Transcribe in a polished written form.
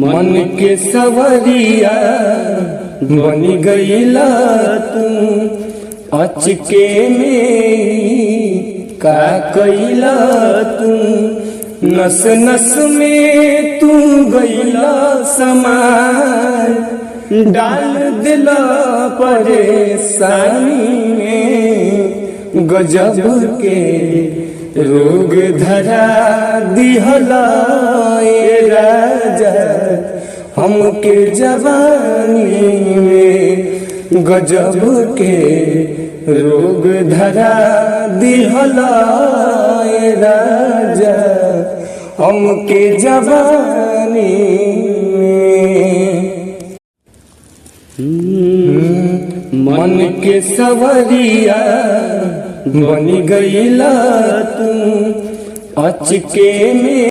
मन के सवरिया बन गईला तू, अचके में का कईला तू, नस नस में तू गईला समान, डाल दिला परेशानी में, गजब के रोग धरा दिहला ए राजा हमके जवानी में, गजब के रोग धरा दिहला ए राजा हमके जवानी में। मन के सवरिया बन गईला तू, अचके में